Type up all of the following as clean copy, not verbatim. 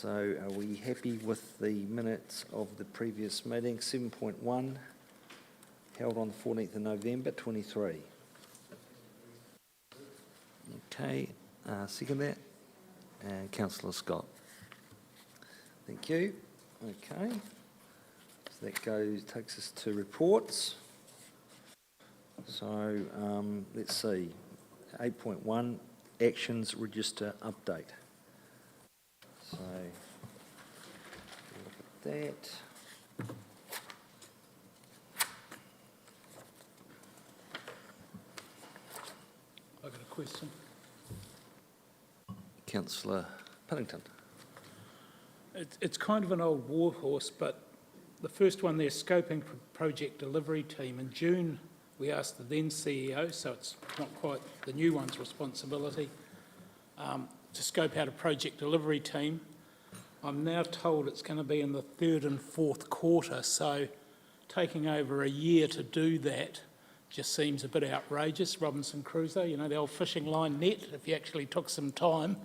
So are we happy with the minutes of the previous meeting? 7.1, held on the 14th of November 23. Okay, second that. And Councillor Scott. Thank you. Okay. So that takes us to reports. So let's see. 8.1, actions register update. So look at that. I've got a question. Councillor Puddington. It's kind of an old war horse, but the first one there, scoping project delivery team. In June, we asked the then CEO, so it's not quite the new one's responsibility, to scope out a project delivery team. I'm now told it's going to be in the third and fourth quarter, so taking over a year to do that just seems a bit outrageous. Robinson Crusoe, you know, the old fishing line net, if you actually took some time,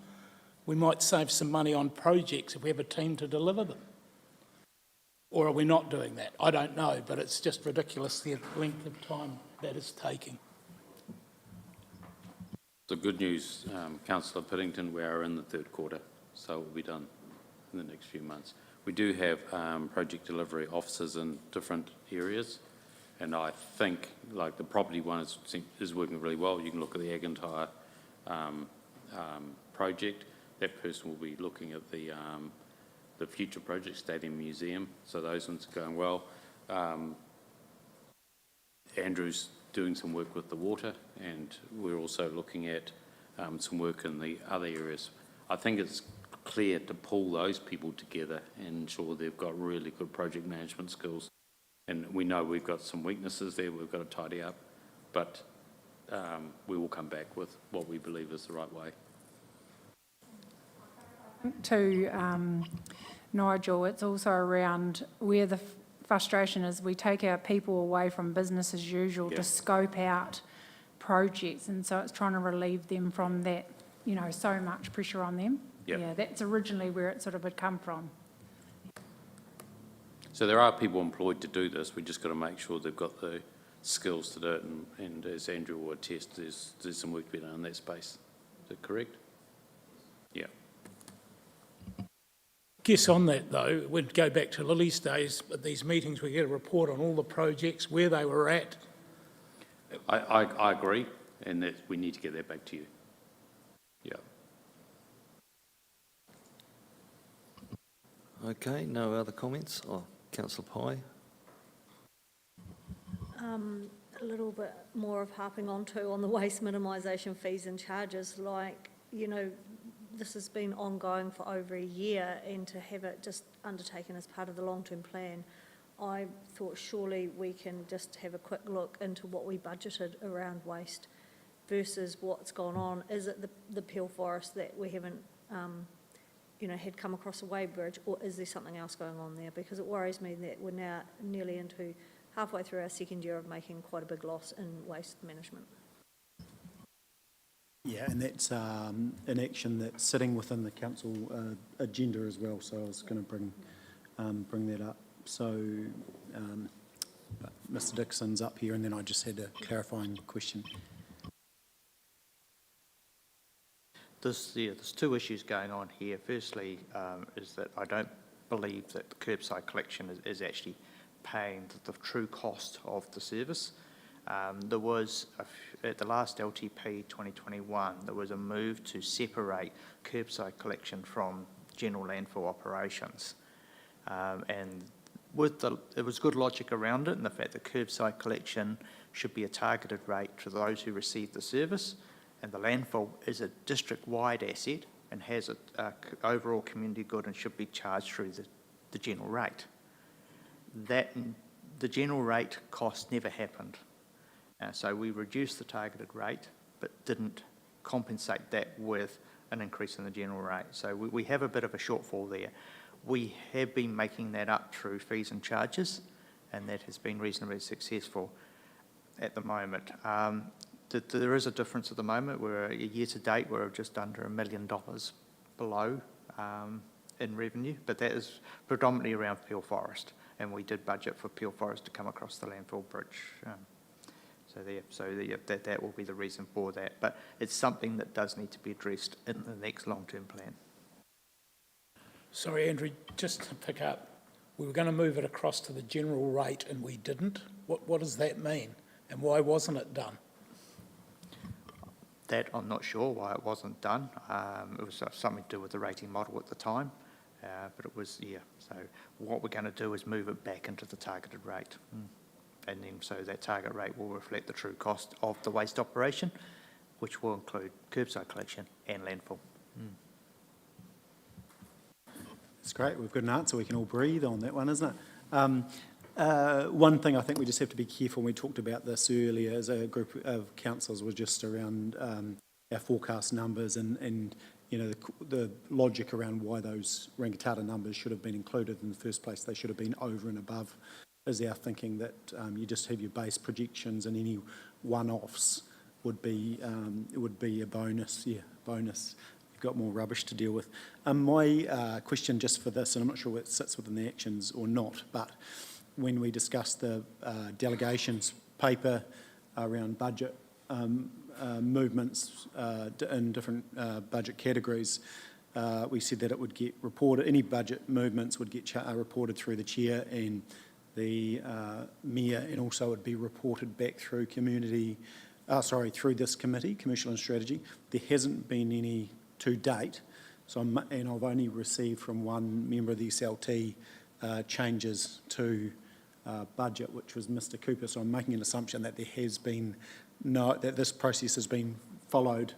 we might save some money on projects if we have a team to deliver them. Or are we not doing that? I don't know, but it's just ridiculous the length of time that is taking. The good news, Councillor Piddington, we are in the third quarter, so it will be done in the next few months. We do have project delivery officers in different areas, and I think, like the property one is working really well. You can look at the Agantire project. That person will be looking at the future project, Stadium Museum, so those ones are going well. Andrew's doing some work with the water, and we're also looking at some work in the other areas. I think it's clear to pull those people together and ensure they've got really good project management skills. And we know we've got some weaknesses there we've got to tidy up, but we will come back with what we believe is the right way. To Nigel, it's also around where the frustration is we take our people away from business as usual to scope out projects, and so it's trying to relieve them from that, you know, so much pressure on them. Yeah, that's originally where it sort of had come from. So there are people employed to do this. We just got to make sure they've got the skills to do it, and as Andrew will attest, there's some work to be done in that space. Is that correct? Yeah. Guess on that though, we'd go back to Lily's days. At these meetings, we get a report on all the projects, where they were at. I agree, and that we need to get that back to you. Yeah. Okay, no other comments? Oh, Councillor Pye. A little bit more of harping on the waste minimisation fees and charges, like, you know, this has been ongoing for over a year, and to have it just undertaken as part of the long-term plan, I thought surely we can just have a quick look into what we budgeted around waste versus what's gone on. Is it the Peel Forest that we haven't, you know, had come across a weighbridge, or is there something else going on there? Because it worries me that we're now nearly into halfway through our second year of making quite a big loss in waste management. Yeah, and that's an action that's sitting within the council agenda as well. So I was going to bring that up. So Mr. Dixon's up here, and then I just had a clarifying question. There's two issues going on here. Firstly, is that I don't believe that the curbside collection is actually paying the true cost of the service. There was, at the last LTP 2021, there was a move to separate curbside collection from general landfill operations. And there was good logic around it, and the fact that curbside collection should be a targeted rate to those who receive the service, and the landfill is a district-wide asset and has an overall community good and should be charged through the general rate. The general rate cost never happened. So we reduced the targeted rate, but didn't compensate that with an increase in the general rate. So we have a bit of a shortfall there. We have been making that up through fees and charges, and that has been reasonably successful at the moment. There is a difference at the moment. We're a year to date, we're just under $1 million below in revenue, but that is predominantly around Peel Forest, and we did budget for Peel Forest to come across the landfill bridge. That will be the reason for that, but it's something that does need to be addressed in the next long-term plan. Sorry, Andrew, just to pick up, we were going to move it across to the general rate and we didn't. What does that mean? And why wasn't it done? That I'm not sure why it wasn't done. It was something to do with the rating model at the time, but it was, yeah. So what we're going to do is move it back into the targeted rate. And then so that target rate will reflect the true cost of the waste operation, which will include curbside collection and landfill. That's great. We've got an answer. We can all breathe on that one, isn't it? One thing I think we just have to be careful, we talked about this earlier as a group of councillors, was just around our forecast numbers and you know, the logic around why those Rangitata numbers should have been included in the first place. They should have been over and above, is our thinking, that you just have your base projections and any one-offs would be a bonus. Yeah, bonus. Got more rubbish to deal with. My question just for this, and I'm not sure whether it sits within the actions or not, but when we discussed the delegations paper around budget movements in different budget categories, we said that it would get reported, any budget movements would get reported through the chair and the mayor, and also would be reported back through through this committee, Commercial and Strategy. There hasn't been any to date, and I've only received from one member of the SLT changes to budget, which was Mr. Cooper. So I'm making an assumption that there has been that this process has been followed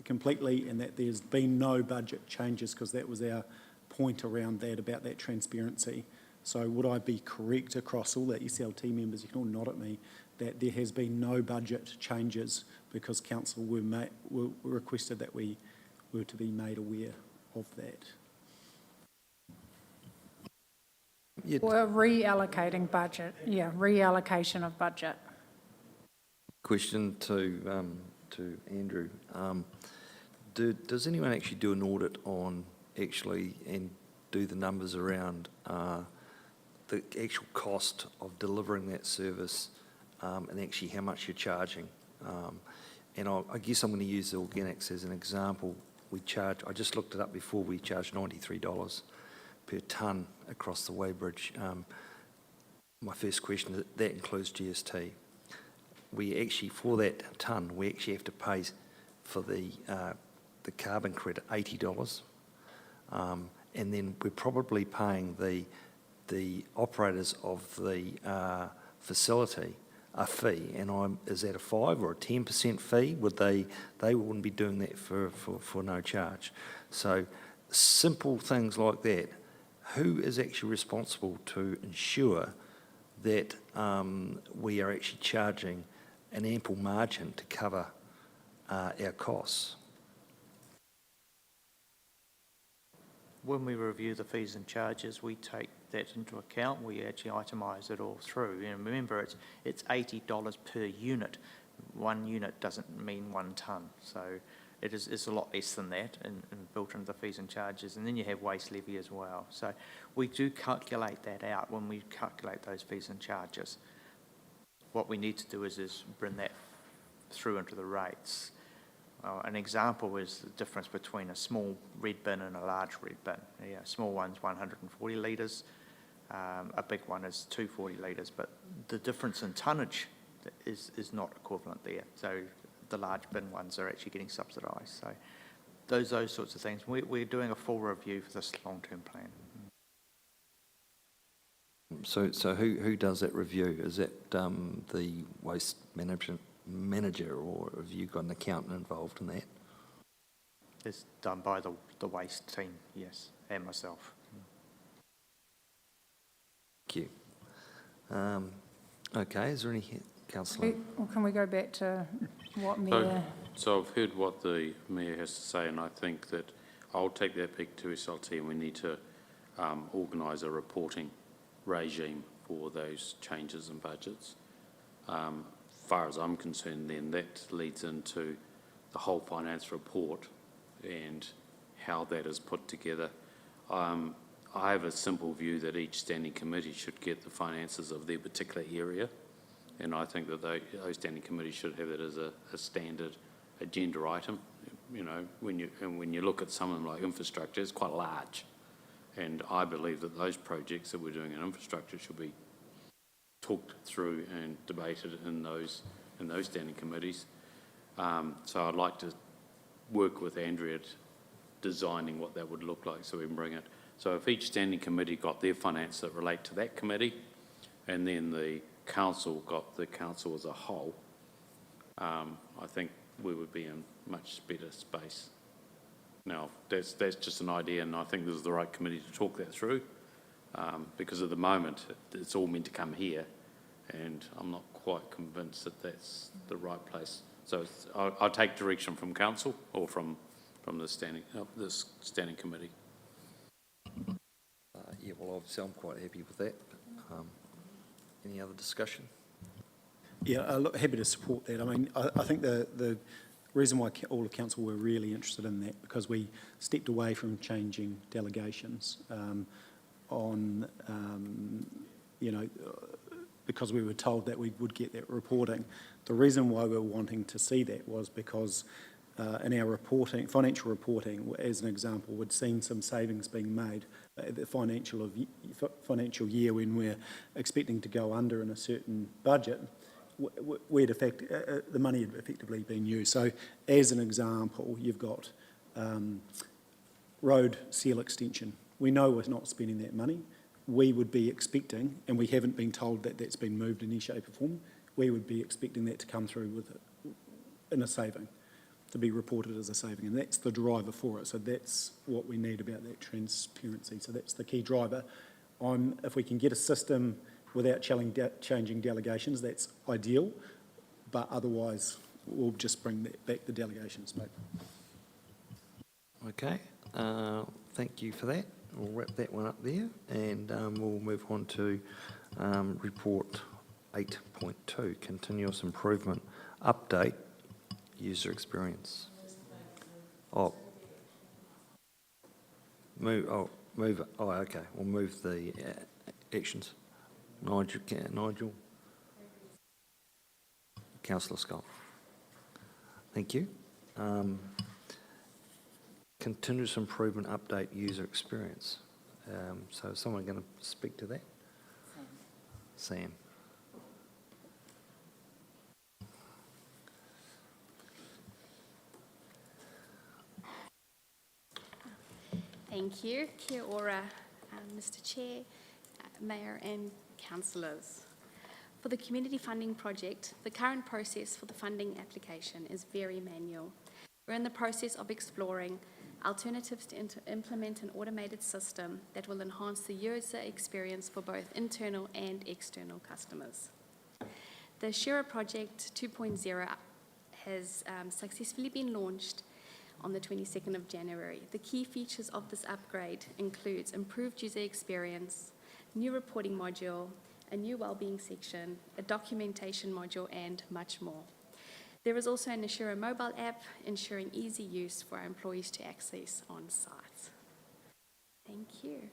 completely, and that there's been no budget changes, because that was our point around that, about that transparency. So would I be correct across all the SLT members, you can all nod at me, that there has been no budget changes because council were requested that we were to be made aware of that? We're reallocating budget, yeah, reallocation of budget. Question to Andrew. Does anyone actually do an audit on and do the numbers around the actual cost of delivering that service and actually how much you're charging? And I guess I'm going to use the organics as an example. I just looked it up before, we charge $93 per tonne across the weighbridge. My first question is, that includes GST. We actually, for that tonne, we actually have to pay for the carbon credit $80. And then we're probably paying the operators of the facility a fee, and is that a 5 or a 10% fee? They wouldn't be doing that for no charge. So simple things like that. Who is actually responsible to ensure that we are actually charging an ample margin to cover our costs? When we review the fees and charges, we take that into account. We actually itemise it all through. And remember, it's $80 per unit. One unit doesn't mean 1 tonne, so it's a lot less than that and built into the fees and charges. And then you have waste levy as well. So we do calculate that out when we calculate those fees and charges. What we need to do is bring that through into the rates. An example is the difference between a small red bin and a large red bin. Yeah, small one's 140 litres, a big one is 240 litres, but the difference in tonnage is not equivalent there. So the large bin ones are actually getting subsidised. So those sorts of things. We're doing a full review for this long-term plan. So who does that review? Is that the waste management manager, or have you got an accountant involved in that? It's done by the waste team, yes, and myself. Thank you. Okay, is there any councillor? Can we go back to what Mayor... So I've heard what the Mayor has to say, and I think that I'll take that back to SLT, and we need to organise a reporting regime for those changes in budgets. Far as I'm concerned, then that leads into the whole finance report and how that is put together. I have a simple view that each standing committee should get the finances of their particular area, and I think that those standing committees should have it as a standard agenda item. You know, when you look at some of them like infrastructure, it's quite large, and I believe that those projects that we're doing in infrastructure should be talked through and debated in those standing committees. So I'd like to work with Andrea at designing what that would look like so we can bring it. So if each standing committee got their finance that relate to that committee, and then the council got the council as a whole, I think we would be in much better space. Now, that's just an idea, and I think this is the right committee to talk that through, because at the moment, it's all meant to come here, and I'm not quite convinced that that's the right place. So I'll take direction from council or from this standing committee. Yeah, well, obviously I'm quite happy with that. Any other discussion? Yeah, look, happy to support that. I mean, I think the reason why all of council were really interested in that, because we stepped away from changing delegations because we were told that we would get that reporting. The reason why we were wanting to see that was because in our reporting, financial reporting, as an example, we'd seen some savings being made at the financial year when we're expecting to go under in a certain budget. The money had effectively been used. So, as an example, you've got road seal extension. We know we're not spending that money. We would be expecting, and we haven't been told that that's been moved in any shape or form, we would be expecting that to come through in a saving, to be reported as a saving, and that's the driver for it. So that's what we need about that transparency. So that's the key driver. If we can get a system without changing delegations, that's ideal, but otherwise we'll just bring that back, the delegations back. Okay, thank you for that. We'll wrap that one up there, and we'll move on to report 8.2, continuous improvement update, user experience. Move it. Oh, okay. We'll move the actions. Nigel. Councillor Scott. Thank you. Continuous improvement update user experience. So is someone going to speak to that? Sam. Thank you. Kia ora, Mr Chair, Mayor and councillors. For the community funding project, the current process for the funding application is very manual. We're in the process of exploring alternatives to implement an automated system that will enhance the user experience for both internal and external customers. The Shira Project 2.0 has successfully been launched on the 22nd of January. The key features of this upgrade includes improved user experience, new reporting module, a new wellbeing section, a documentation module, and much more. There is also an Ashura mobile app ensuring easy use for our employees to access on site. Thank you.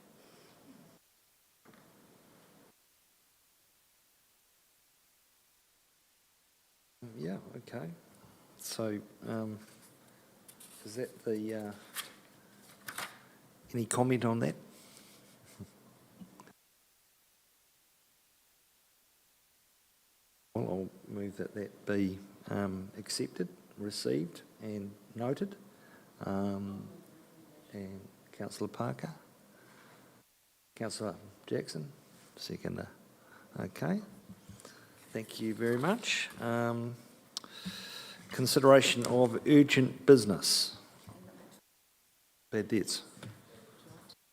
Yeah, okay. So, is that the, any comment on that? Well, I'll move that be accepted, received and noted. And Councillor Parker. Councillor Jackson, seconder. Okay. Thank you very much. Consideration of urgent business. Bad debts.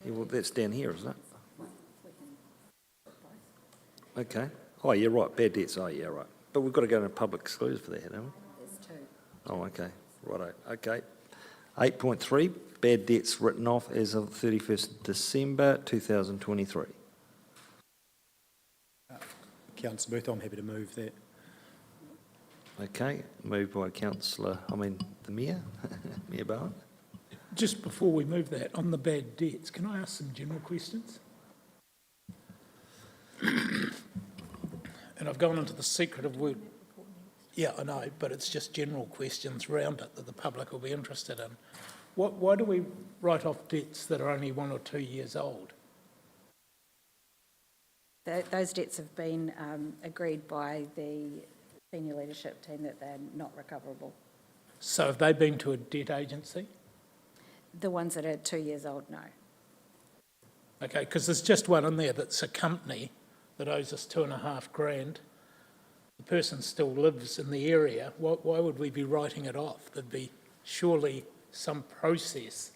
Yeah, well, that's down here, isn't it? Okay. Oh, yeah, right. Bad debts. Oh, yeah, right. But we've got to go to public exclusive for that, haven't we? There's two. Oh, okay. Righto. Okay. 8.3, bad debts written off as of 31st December 2023. Councillor Booth, I'm happy to move that. Okay. Moved by the Mayor, Mayor Bowen. Just before we move that, on the bad debts, can I ask some general questions? And I've gone into the secretive word. Yeah, I know, but it's just general questions around it that the public will be interested in. Why do we write off debts that are only 1 or 2 years old? Those debts have been agreed by the senior leadership team that they're not recoverable. So have they been to a debt agency? The ones that are 2 years old, no. Okay, because there's just one in there that's a company that owes us $2,500. The person still lives in the area. Why would we be writing it off? There'd be surely some process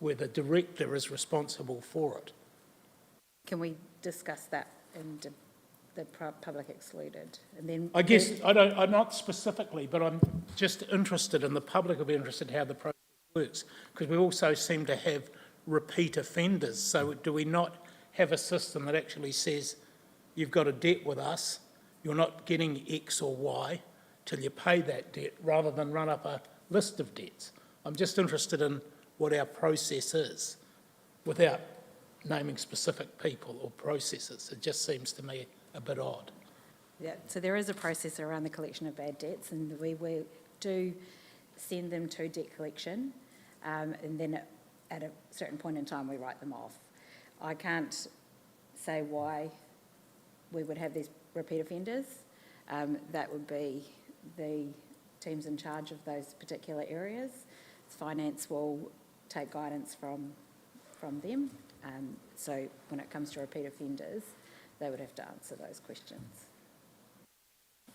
where the director is responsible for it. Can we discuss that in the public excluded? And then I guess, I'm not specifically, but I'm just interested, and the public will be interested in how the process works, because we also seem to have repeat offenders. So do we not have a system that actually says, you've got a debt with us, you're not getting X or Y till you pay that debt, rather than run up a list of debts? I'm just interested in what our process is, without naming specific people or processes. It just seems to me a bit odd. Yeah, so there is a process around the collection of bad debts, and we do send them to debt collection, and then at a certain point in time we write them off. I can't say why we would have these repeat offenders. That would be the teams in charge of those particular areas. Finance will take guidance from them. So when it comes to repeat offenders, they would have to answer those questions.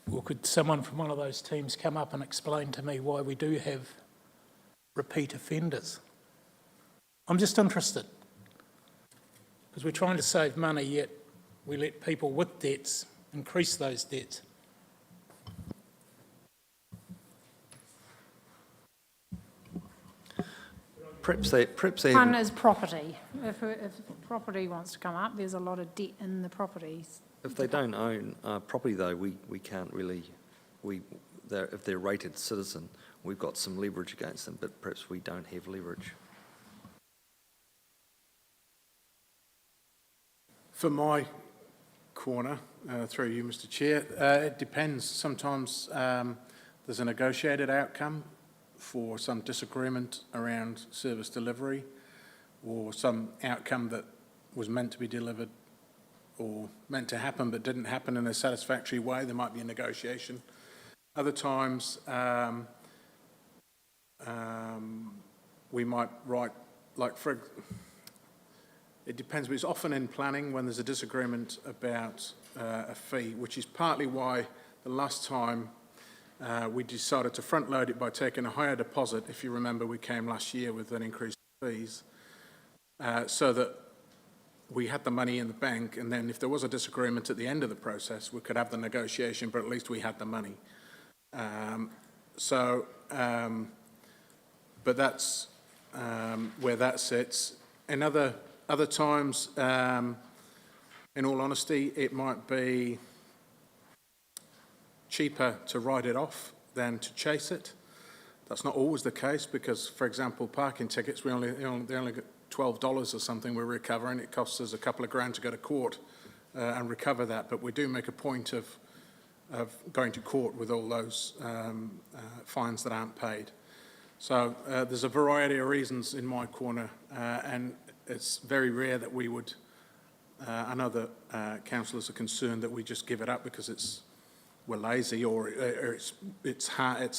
Well, could someone from one of those teams come up and explain to me why we do have repeat offenders? I'm just interested, because we're trying to save money, yet we let people with debts increase those debts. Perhaps they One haven't, is property. If property wants to come up, there's a lot of debt in the properties. if they don't own property though, we can't really, if they're rated citizen, we've got some leverage against them, but perhaps we don't have leverage. For my corner, through you, Mr. Chair, it depends. Sometimes there's a negotiated outcome for some disagreement around service delivery, or some outcome that was meant to be delivered or meant to happen but didn't happen in a satisfactory way. There might be a negotiation. Other times we might write, it depends, but it's often in planning when there's a disagreement about a fee, which is partly why the last time we decided to front load it by taking a higher deposit. If you remember, we came last year with an increase in fees, so that we had the money in the bank, and then if there was a disagreement at the end of the process, we could have the negotiation, but at least we had the money. But that's where that sits. In other times, in all honesty, it might be cheaper to write it off than to chase it. That's not always the case, because, for example, parking tickets, they only get $12 or something we're recovering. It costs us a couple of grand to go to court and recover that, but we do make a point of going to court with all those fines that aren't paid. So there's a variety of reasons in my corner, and it's very rare that we would, I know that councillors are concerned that we just give it up because we're lazy, or it's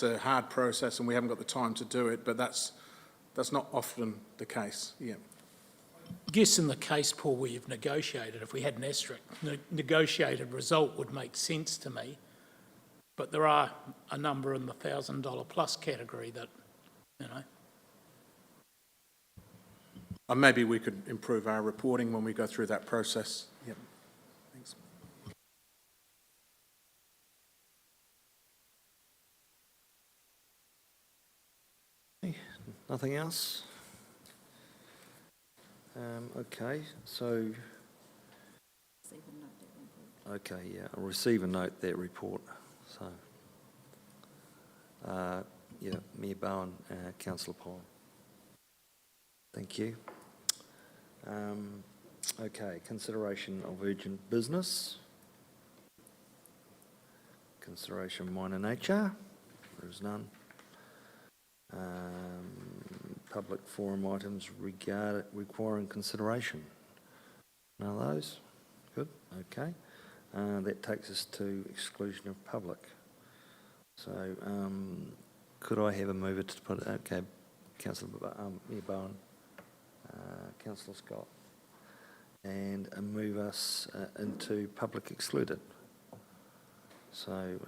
a hard process and we haven't got the time to do it, but that's not often the case. Yeah. I guess in the case, Paul, where you've negotiated, if we had an asterisk, negotiated result would make sense to me, but there are a number in the $1,000 plus category that, you know. And maybe we could improve our reporting when we go through that process. Yep. Thanks. Nothing else? Okay, so, okay, yeah, I'll receive and note that report, so. Yeah, Mayor Bowen, Councillor Pyle. Thank you. Okay, consideration of urgent business. Consideration minor nature, there is none. Public forum items requiring consideration. None of those? Good, okay. That takes us to exclusion of public. So, could I have a mover to put it, okay, Councillor Bowen, Councillor Scott, and move us into public excluded. So,